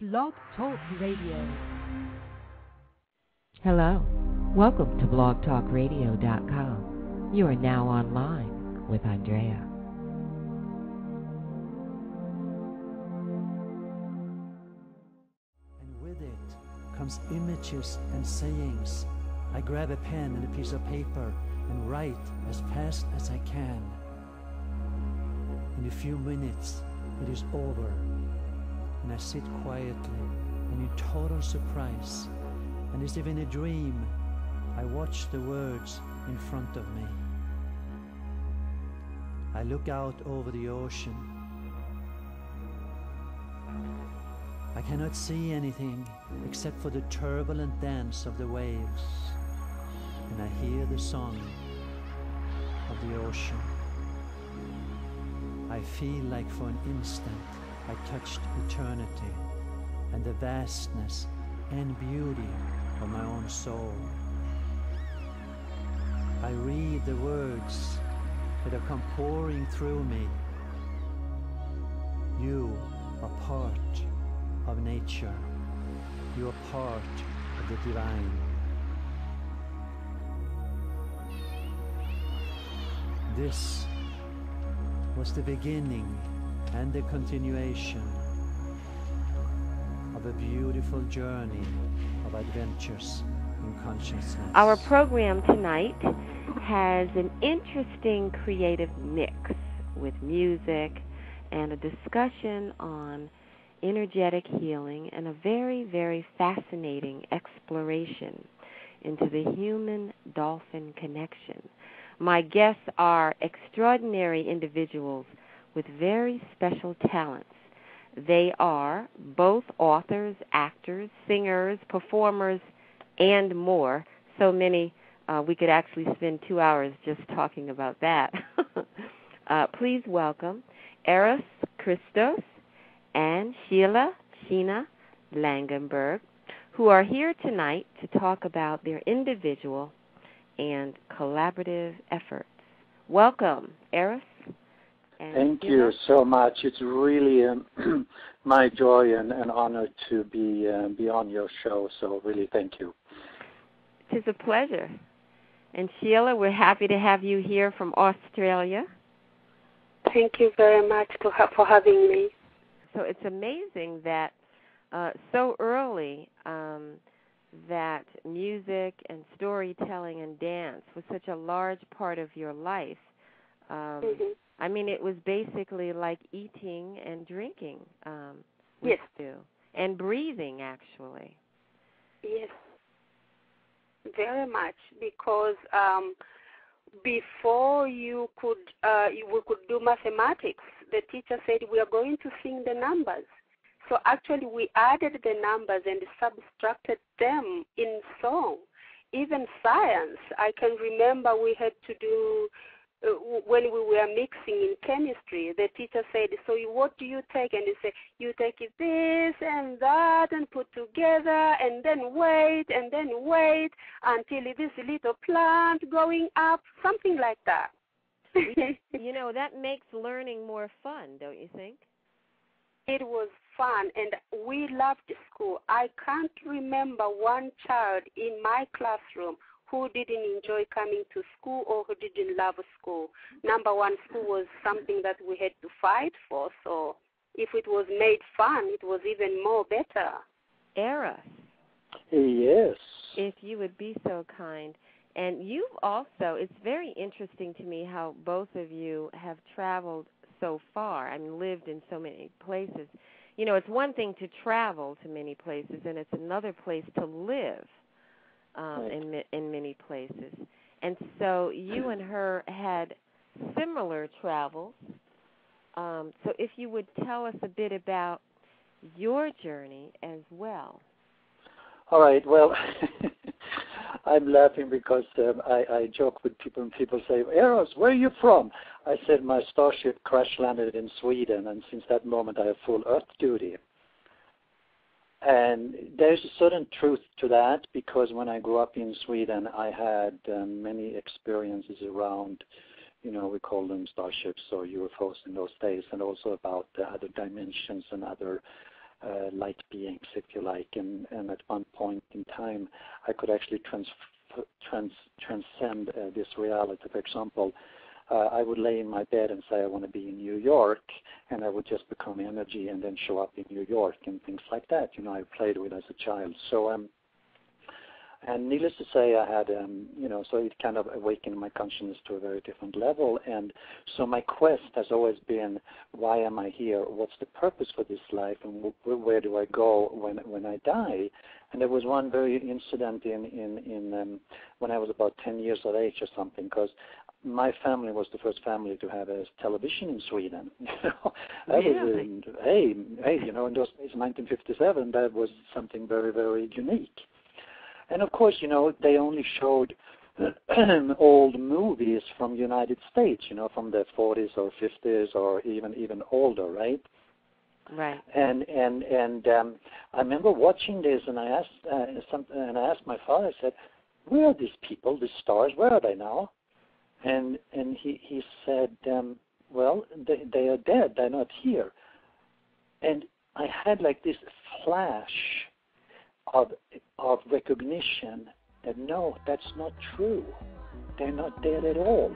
Blog Talk Radio. Hello. Welcome to blogtalkradio.com. You are now online with Andrea. And with it comes images and sayings. I grab a pen and a piece of paper and write as fast as I can. In a few minutes, it is over, and I sit quietly and in total surprise, and as if in a dream, I watch the words in front of me. I look out over the ocean. I cannot see anything except for the turbulent dance of the waves, and I hear the song of the ocean. I feel like for an instant I touched eternity and the vastness and beauty of my own soul. I read the words that have come pouring through me. You are part of nature. You are part of the divine. This was the beginning and the continuation of a beautiful journey of adventures in consciousness. Our program tonight has an interesting creative mix with music and a discussion on energetic healing and a very, very fascinating exploration into the Human Dolphin Connection. My guests are extraordinary individuals with very special talents. They are both authors, actors, singers, performers, and more. So many, we could actually spend 2 hours just talking about that. Please welcome Eros Christos and Sheela Sheena Langeberg, who are here tonight to talk about their individual and collaborative efforts. Welcome, Eros. Thank you so much. It's really my joy and honor to be on your show, so really thank you. It is a pleasure. And Sheela, we're happy to have you here from Australia. Thank you very much for having me. So it's amazing that so early that music and storytelling and dance was such a large part of your life. I mean, it was basically like eating and drinking with you, and breathing, actually. Yes, very much, because before we could do mathematics, the teacher said we are going to sing the numbers. So actually we added the numbers and subtracted them in song. Even science, I can remember we had to do, when we were mixing in chemistry, the teacher said, so what do you take? And you say, you take it this and that and put together and then wait until this little plant going up, something like that. You know, that makes learning more fun, don't you think? It was fun, and we loved school. I can't remember one child in my classroom who didn't enjoy coming to school or who didn't love school. Number one, school was something that we had to fight for, so if it was made fun, it was even more better. Eros. Yes. If you would be so kind. And you've also, it's very interesting to me how both of you have traveled so far, I mean, lived in so many places. You know, it's one thing to travel to many places, and it's another place to live in many places. And so you and her had similar travels. So if you would tell us a bit about your journey as well. All right. Well, I'm laughing because I joke with people, and people say, Eros, where are you from? I said my starship crash landed in Sweden, and since that moment I have full Earth duty. And there's a certain truth to that, because when I grew up in Sweden, I had many experiences around, you know, we call them starships or UFOs in those days, and also about other dimensions and other light beings, if you like, and at one point in time I could actually transcend this reality. For example, I would lay in my bed and say I want to be in New York, and I would just become energy and then show up in New York and things like that. I played with as a child. So and needless to say, I had so it kind of awakened my consciousness to a very different level. And so my quest has always been, why am I here? What's the purpose for this life, and where do I go when I die? And there was one very incident in when I was about 10 years of age or something, because my family was the first family to have a television in Sweden. That was in those days, 1957, that was something very, very unique. And of course, they only showed old movies from the United States, from the 40s or 50s or even older, right? Right. And I remember watching this, and I asked my father. I said, "Where are these people, these stars? Where are they now?" And he said, "Well, they are dead. They're not here." And I had like this flash of recognition that no, that's not true. They're not dead at all.